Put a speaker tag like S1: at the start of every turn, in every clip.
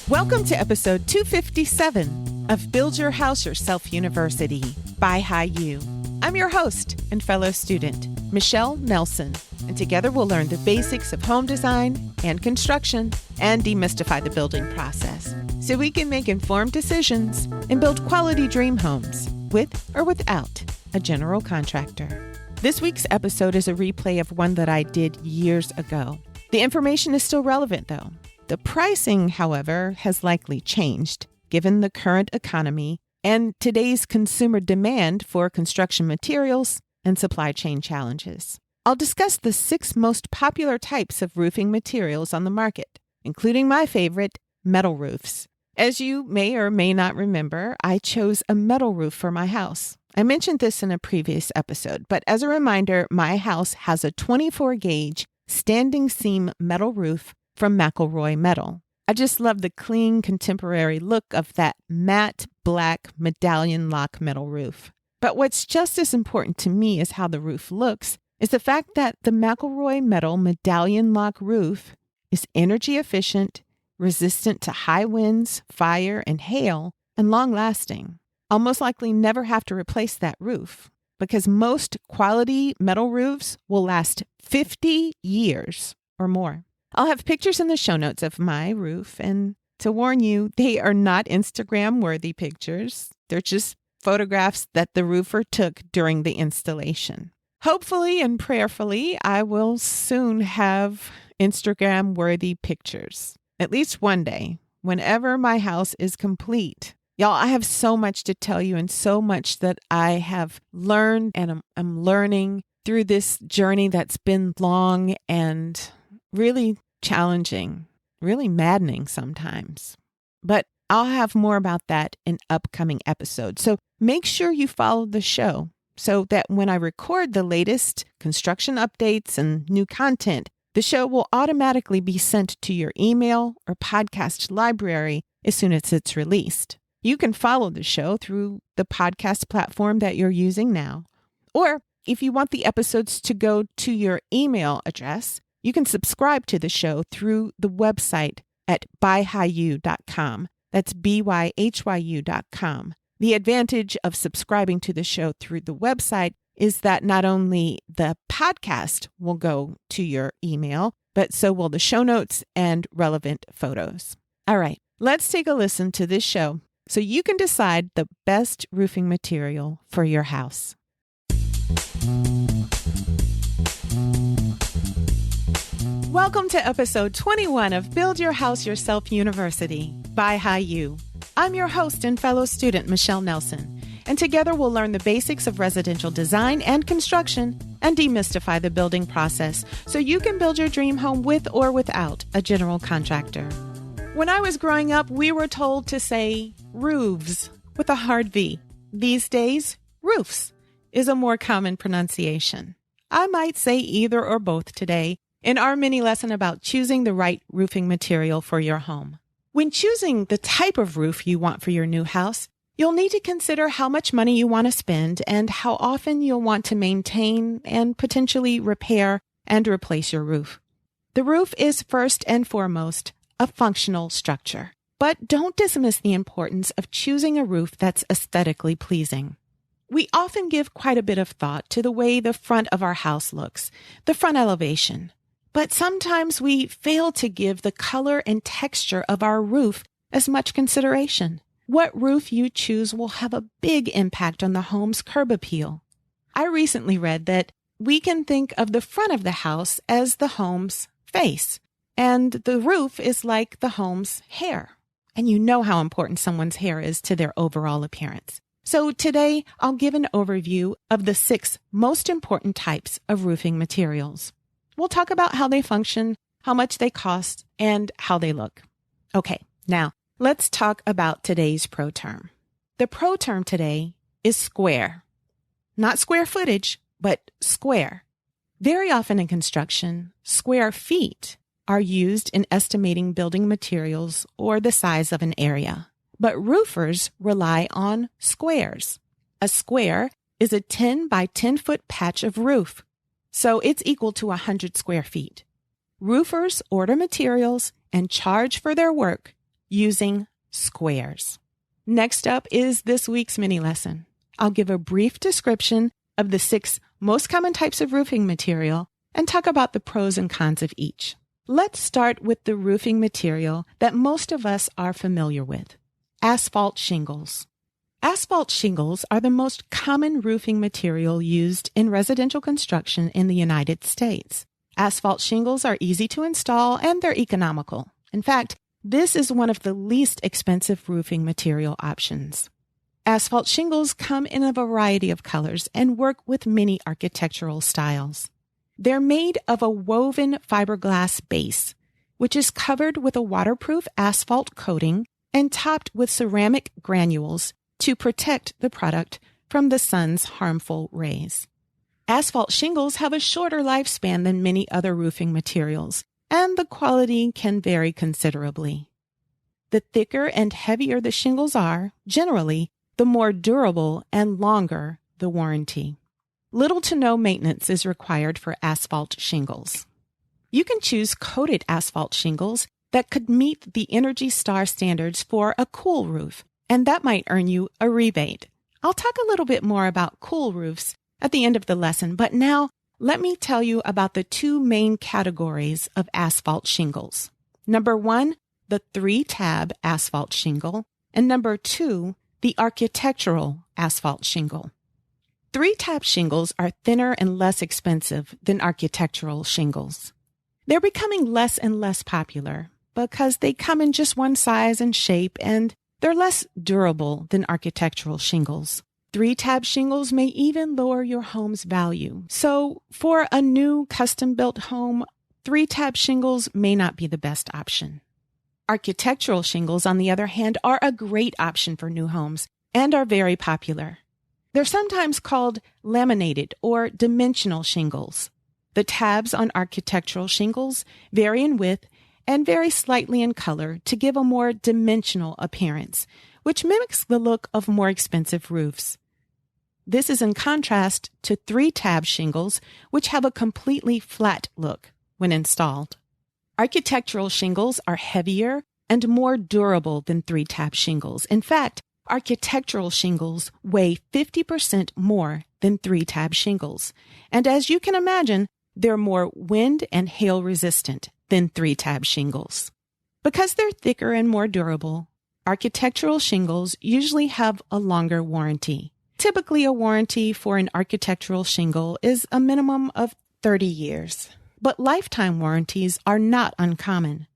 S1: Welcome to episode 257 of Build Your House Yourself University by BYHYU. I'm your host and fellow student, Michelle Nelson, and together we'll learn the basics of home design and construction and demystify the building process so we can make informed decisions and build quality dream homes with or without a general contractor. This week's episode is a replay of one that I did years ago. The information is still relevant though. The pricing, however, has likely changed given the current economy and today's consumer demand for construction materials and supply chain challenges. I'll discuss the 6 most popular types of roofing materials on the market, including my favorite, metal roofs. As you may or may not remember, I chose a metal roof for my house. I mentioned this in a previous episode, but as a reminder, my house has a 24-gauge standing seam metal roof from McElroy Metal. I just love the clean, contemporary look of that matte black medallion lock metal roof. But what's just as important to me as how the roof looks is the fact that the McElroy Metal medallion lock roof is energy efficient, resistant to high winds, fire, and hail, and long-lasting. I'll most likely never have to replace that roof because most quality metal roofs will last 50 years or more. I'll have pictures in the show notes of my roof, and to warn you, they are not Instagram-worthy pictures. They're just photographs that the roofer took during the installation. Hopefully and prayerfully, I will soon have Instagram-worthy pictures, at least one day, whenever my house is complete. Y'all, I have so much to tell you and so much that I have learned and I'm learning through this journey that's been long and really challenging, really maddening sometimes. But I'll have more about that in upcoming episodes. So make sure you follow the show so that when I record the latest construction updates and new content, the show will automatically be sent to your email or podcast library as soon as it's released. You can follow the show through the podcast platform that you're using now. Or if you want the episodes to go to your email address, you can subscribe to the show through the website at BYHYU.com. That's BYHYU.com. The advantage of subscribing to the show through the website is that not only the podcast will go to your email, but so will the show notes and relevant photos. All right, let's take a listen to this show so you can decide the best roofing material for your house. Welcome to episode 21 of Build Your House Yourself University by BYHYU. I'm your host and fellow student, Michelle Nelson, and together we'll learn the basics of residential design and construction and demystify the building process so you can build your dream home with or without a general contractor. When I was growing up, we were told to say roofs with a hard V. These days, roofs is a more common pronunciation. I might say either or both today in our mini lesson about choosing the right roofing material for your home. When choosing the type of roof you want for your new house, you'll need to consider how much money you want to spend and how often you'll want to maintain and potentially repair and replace your roof. The roof is first and foremost a functional structure, but don't dismiss the importance of choosing a roof that's aesthetically pleasing. We often give quite a bit of thought to the way the front of our house looks, the front elevation. But sometimes we fail to give the color and texture of our roof as much consideration. What roof you choose will have a big impact on the home's curb appeal. I recently read that we can think of the front of the house as the home's face, and the roof is like the home's hair. And you know how important someone's hair is to their overall appearance. So today, I'll give an overview of the 6 most important types of roofing materials. We'll talk about how they function, how much they cost, and how they look. Okay, now let's talk about today's pro term. The pro term today is square. Not square footage, but square. Very often in construction, square feet are used in estimating building materials or the size of an area. But roofers rely on squares. A square is a 10 by 10 foot patch of roof. So it's equal to 100 square feet. Roofers order materials and charge for their work using squares. Next up is this week's mini lesson. I'll give a brief description of the 6 most common types of roofing material and talk about the pros and cons of each. Let's start with the roofing material that most of us are familiar with, asphalt shingles. Asphalt shingles are the most common roofing material used in residential construction in the United States. Asphalt shingles are easy to install and they're economical. In fact, this is one of the least expensive roofing material options. Asphalt shingles come in a variety of colors and work with many architectural styles. They're made of a woven fiberglass base, which is covered with a waterproof asphalt coating and topped with ceramic granules to protect the product from the sun's harmful rays. Asphalt shingles have a shorter lifespan than many other roofing materials, and the quality can vary considerably. The thicker and heavier the shingles are, generally, the more durable and longer the warranty. Little to no maintenance is required for asphalt shingles. You can choose coated asphalt shingles that could meet the Energy Star standards for a cool roof, and that might earn you a rebate. I'll talk a little bit more about cool roofs at the end of the lesson, but now let me tell you about the 2 main categories of asphalt shingles. Number 1, the 3-tab asphalt shingle, and number 2, the architectural asphalt shingle. 3-tab shingles are thinner and less expensive than architectural shingles. They're becoming less and less popular because they come in just one size and shape, and they're less durable than architectural shingles. 3-tab shingles may even lower your home's value. So for a new custom-built home, 3-tab shingles may not be the best option. Architectural shingles, on the other hand, are a great option for new homes and are very popular. They're sometimes called laminated or dimensional shingles. The tabs on architectural shingles vary in width and vary slightly in color to give a more dimensional appearance, which mimics the look of more expensive roofs. This is in contrast to 3-tab shingles, which have a completely flat look when installed. Architectural shingles are heavier and more durable than 3-tab shingles. In fact, architectural shingles weigh 50% more than 3-tab shingles. And as you can imagine, they're more wind and hail resistant than 3-tab shingles. Because they're thicker and more durable, architectural shingles usually have a longer warranty. Typically, a warranty for an architectural shingle is a minimum of 30 years. But lifetime warranties are not uncommon.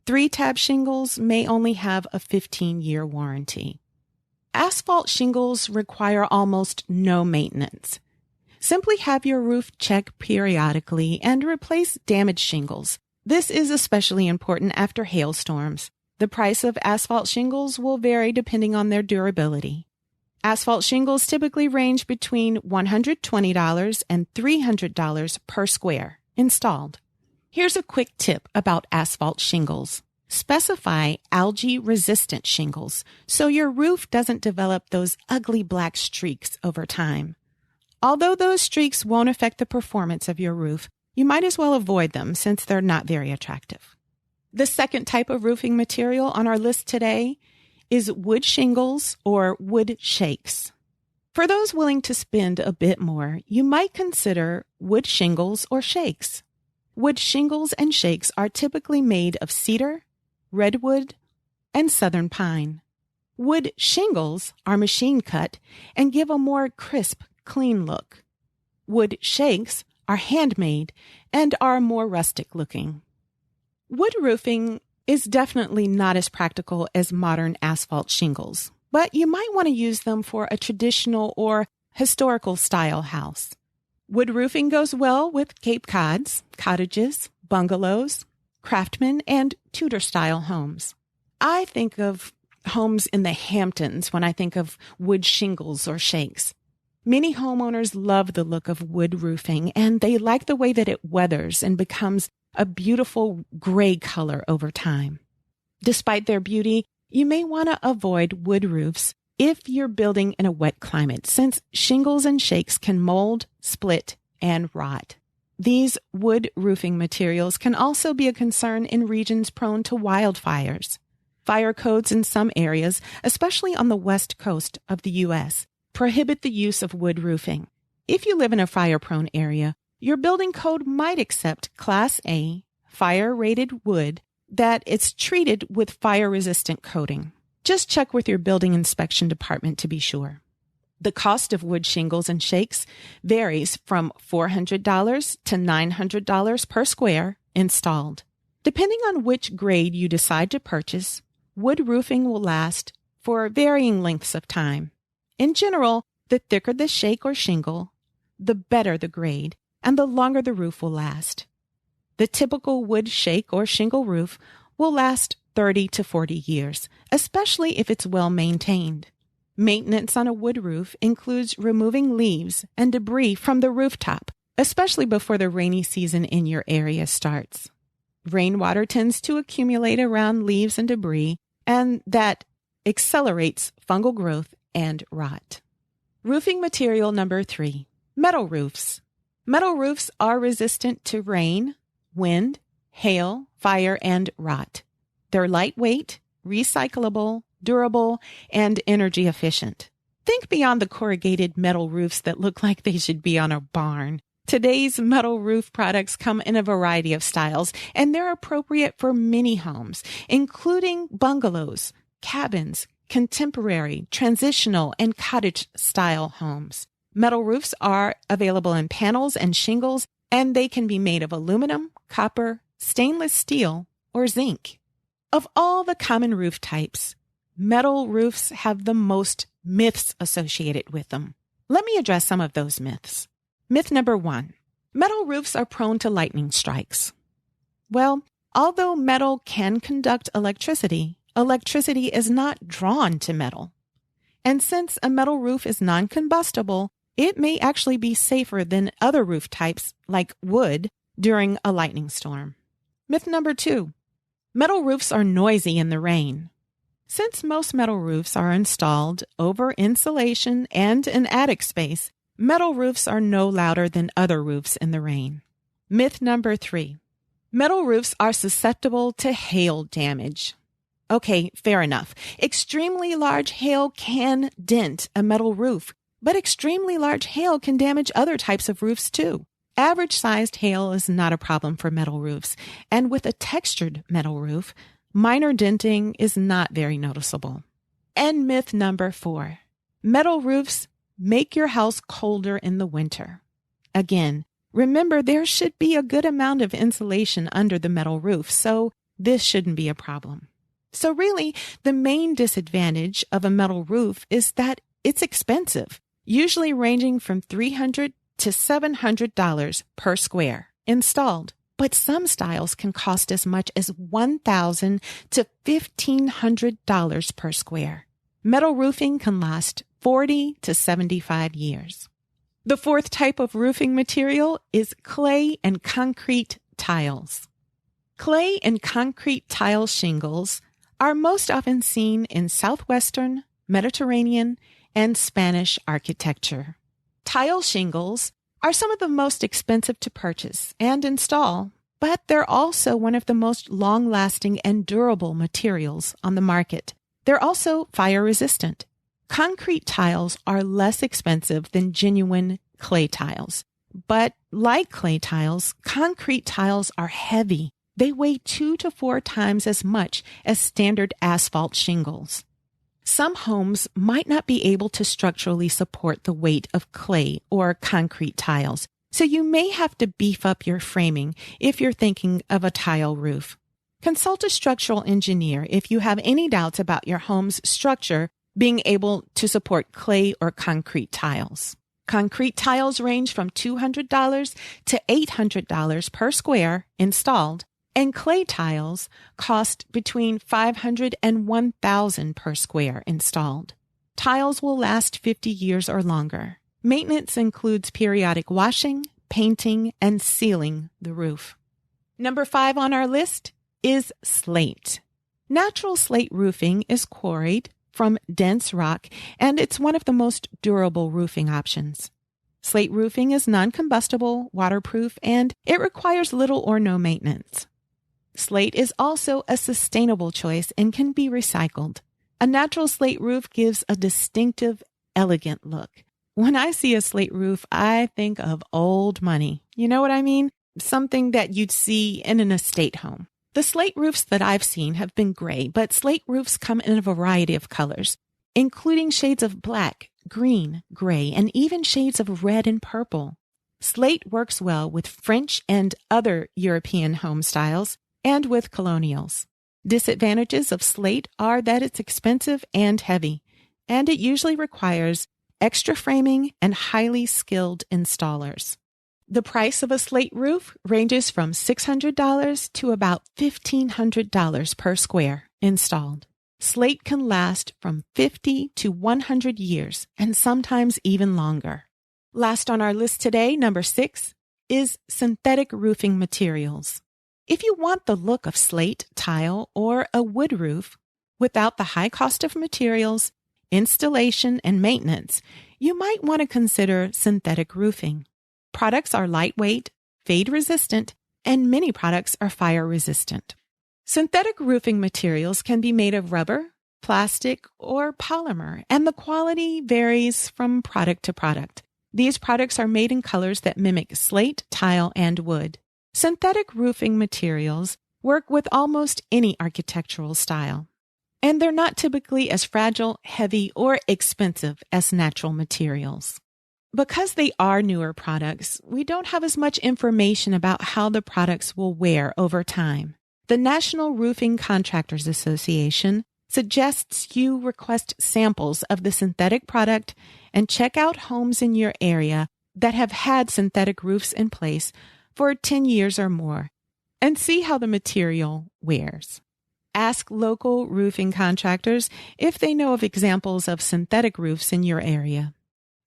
S1: 3-tab shingles may only have a 15-year warranty. Asphalt shingles require almost no maintenance. Simply have your roof checked periodically and replace damaged shingles. This is especially important after hailstorms. The price of asphalt shingles will vary depending on their durability. Asphalt shingles typically range between $120 and $300 per square installed. Here's a quick tip about asphalt shingles. Specify algae-resistant shingles so your roof doesn't develop those ugly black streaks over time. Although those streaks won't affect the performance of your roof, you might as well avoid them since they're not very attractive. The second type of roofing material on our list today is wood shingles or wood shakes. For those willing to spend a bit more, you might consider wood shingles or shakes. Wood shingles and shakes are typically made of cedar, redwood, and southern pine. Wood shingles are machine cut and give a more crisp, clean look. Wood shakes are handmade and are more rustic looking. Wood roofing is definitely not as practical as modern asphalt shingles, but you might want to use them for a traditional or historical style house. Wood roofing goes well with Cape Cods, cottages, bungalows, craftsman, and Tudor-style homes. I think of homes in the Hamptons when I think of wood shingles or shakes. Many homeowners love the look of wood roofing, and they like the way that it weathers and becomes a beautiful gray color over time. Despite their beauty, you may want to avoid wood roofs if you're building in a wet climate, since shingles and shakes can mold, split, and rot. These wood roofing materials can also be a concern in regions prone to wildfires. Fire codes in some areas, especially on the west coast of the U.S., prohibit the use of wood roofing. If you live in a fire-prone area, your building code might accept Class A fire-rated wood that it's treated with fire-resistant coating. Just check with your building inspection department to be sure. The cost of wood shingles and shakes varies from $400 to $900 per square installed. Depending on which grade you decide to purchase, wood roofing will last for varying lengths of time. In general, the thicker the shake or shingle, the better the grade, and the longer the roof will last. The typical wood shake or shingle roof will last 30 to 40 years, especially if it's well maintained. Maintenance on a wood roof includes removing leaves and debris from the rooftop, especially before the rainy season in your area starts. Rainwater tends to accumulate around leaves and debris, and that accelerates fungal growth and rot. Roofing material number 3, metal roofs. Metal roofs are resistant to rain, wind, hail, fire, and rot. They're lightweight, recyclable, durable, and energy efficient. Think beyond the corrugated metal roofs that look like they should be on a barn. Today's metal roof products come in a variety of styles, and they're appropriate for many homes, including bungalows, cabins, contemporary, transitional, and cottage-style homes. Metal roofs are available in panels and shingles, and they can be made of aluminum, copper, stainless steel, or zinc. Of all the common roof types, metal roofs have the most myths associated with them. Let me address some of those myths. Myth number 1, metal roofs are prone to lightning strikes. Well, although metal can conduct electricity, electricity is not drawn to metal. And since a metal roof is non-combustible, it may actually be safer than other roof types like wood during a lightning storm. Myth number 2, metal roofs are noisy in the rain. Since most metal roofs are installed over insulation and an attic space, metal roofs are no louder than other roofs in the rain. Myth number 3, metal roofs are susceptible to hail damage. Okay, fair enough. Extremely large hail can dent a metal roof, but extremely large hail can damage other types of roofs too. Average-sized hail is not a problem for metal roofs, and with a textured metal roof, minor denting is not very noticeable. And myth number 4, metal roofs make your house colder in the winter. Again, remember there should be a good amount of insulation under the metal roof, so this shouldn't be a problem. So really, the main disadvantage of a metal roof is that it's expensive, usually ranging from $300 to $700 per square installed. But some styles can cost as much as $1,000 to $1,500 per square. Metal roofing can last 40 to 75 years. The 4th type of roofing material is clay and concrete tiles. Clay and concrete tile shingles are most often seen in Southwestern, Mediterranean, and Spanish architecture. Tile shingles are some of the most expensive to purchase and install, but they're also one of the most long-lasting and durable materials on the market. They're also fire-resistant. Concrete tiles are less expensive than genuine clay tiles, but like clay tiles, concrete tiles are heavy. They weigh 2 to 4 times as much as standard asphalt shingles. Some homes might not be able to structurally support the weight of clay or concrete tiles, so you may have to beef up your framing if you're thinking of a tile roof. Consult a structural engineer if you have any doubts about your home's structure being able to support clay or concrete tiles. Concrete tiles range from $200 to $800 per square installed, and clay tiles cost between $500 and $1,000 per square installed. Tiles will last 50 years or longer. Maintenance includes periodic washing, painting, and sealing the roof. Number 5 on our list is slate. Natural slate roofing is quarried from dense rock, and it's one of the most durable roofing options. Slate roofing is non-combustible, waterproof, and it requires little or no maintenance. Slate is also a sustainable choice and can be recycled. A natural slate roof gives a distinctive, elegant look. When I see a slate roof, I think of old money. You know what I mean? Something that you'd see in an estate home. The slate roofs that I've seen have been gray, but slate roofs come in a variety of colors, including shades of black, green, gray, and even shades of red and purple. Slate works well with French and other European home styles and with colonials. Disadvantages of slate are that it's expensive and heavy, and it usually requires extra framing and highly skilled installers. The price of a slate roof ranges from $600 to about $1,500 per square installed. Slate can last from 50 to 100 years and sometimes even longer. Last on our list today, number 6, is synthetic roofing materials. If you want the look of slate, tile, or a wood roof without the high cost of materials, installation, and maintenance, you might want to consider synthetic roofing. Products are lightweight, fade-resistant, and many products are fire-resistant. Synthetic roofing materials can be made of rubber, plastic, or polymer, and the quality varies from product to product. These products are made in colors that mimic slate, tile, and wood. Synthetic roofing materials work with almost any architectural style, and they're not typically as fragile, heavy, or expensive as natural materials. Because they are newer products, we don't have as much information about how the products will wear over time. The National Roofing Contractors Association suggests you request samples of the synthetic product and check out homes in your area that have had synthetic roofs in place for 10 years or more and see how the material wears. Ask local roofing contractors if they know of examples of synthetic roofs in your area.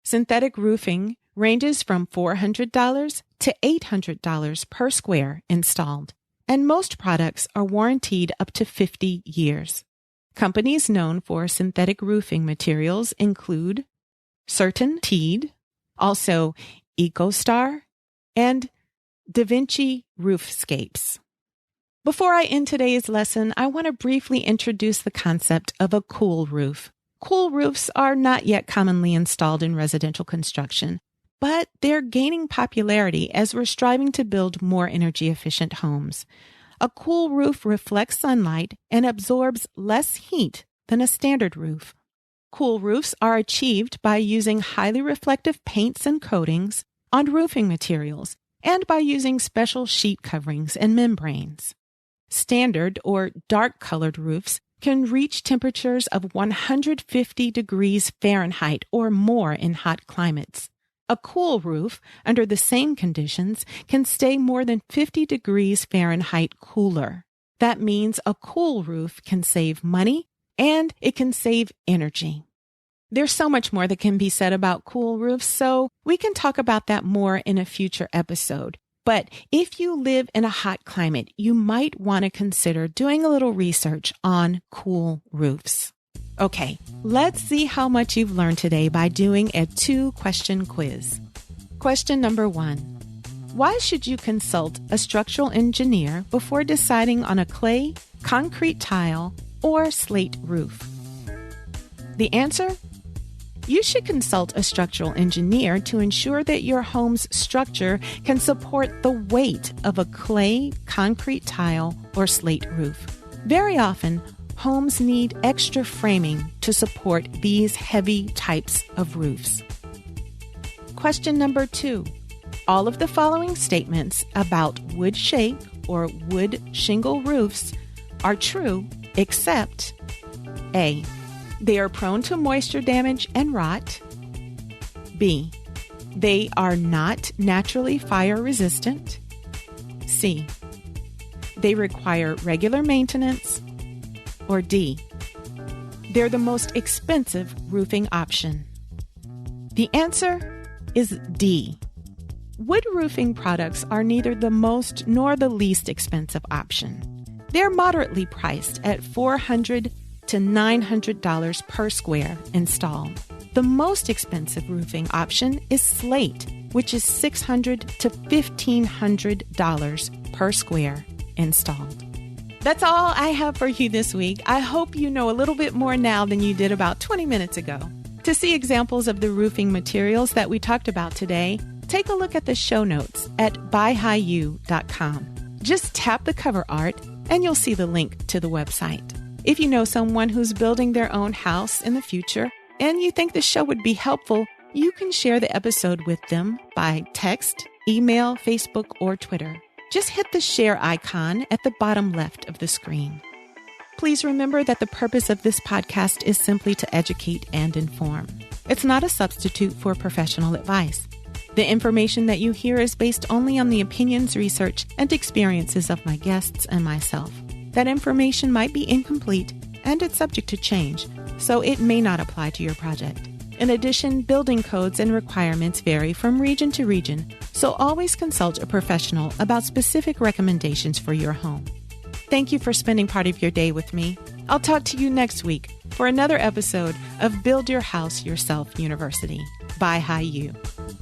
S1: Synthetic roofing ranges from $400 to $800 per square installed, and most products are warranted up to 50 years. Companies known for synthetic roofing materials include CertainTeed, also EcoStar, and Da Vinci Roofscapes. Before I end today's lesson, I want to briefly introduce the concept of a cool roof. Cool roofs are not yet commonly installed in residential construction, but they're gaining popularity as we're striving to build more energy-efficient homes. A cool roof reflects sunlight and absorbs less heat than a standard roof. Cool roofs are achieved by using highly reflective paints and coatings on roofing materials and by using special sheet coverings and membranes. Standard or dark-colored roofs can reach temperatures of 150 degrees Fahrenheit or more in hot climates. A cool roof, under the same conditions, can stay more than 50 degrees Fahrenheit cooler. That means a cool roof can save money and it can save energy. There's so much more that can be said about cool roofs, so we can talk about that more in a future episode. But if you live in a hot climate, you might want to consider doing a little research on cool roofs. Okay, let's see how much you've learned today by doing a 2-question quiz. Question number 1. Why should you consult a structural engineer before deciding on a clay, concrete tile, or slate roof? The answer? You should consult a structural engineer to ensure that your home's structure can support the weight of a clay, concrete tile, or slate roof. Very often, homes need extra framing to support these heavy types of roofs. Question number 2. All of the following statements about wood shake or wood shingle roofs are true except A. They are prone to moisture damage and rot. B. They are not naturally fire resistant. C. They require regular maintenance. Or D. They're the most expensive roofing option. The answer is D. Wood roofing products are neither the most nor the least expensive option. They're moderately priced at $400 to $900 per square installed. The most expensive roofing option is slate which is $600 to $1,500 per square installed. That's all I have for you this week. I hope you know a little bit more now than you did about 20 minutes ago. To see examples of the roofing materials that we talked about today, take a look at the show notes at BYHYU.com. Just tap the cover art and you'll see the link to the website. If you know someone who's building their own house in the future and you think the show would be helpful, you can share the episode with them by text, email, Facebook, or Twitter. Just hit the share icon at the bottom left of the screen. Please remember that the purpose of this podcast is simply to educate and inform. It's not a substitute for professional advice. The information that you hear is based only on the opinions, research, and experiences of my guests and myself. That information might be incomplete and it's subject to change, so it may not apply to your project. In addition, building codes and requirements vary from region to region, so always consult a professional about specific recommendations for your home. Thank you for spending part of your day with me. I'll talk to you next week for another episode of Build Your House Yourself University by BYHYU.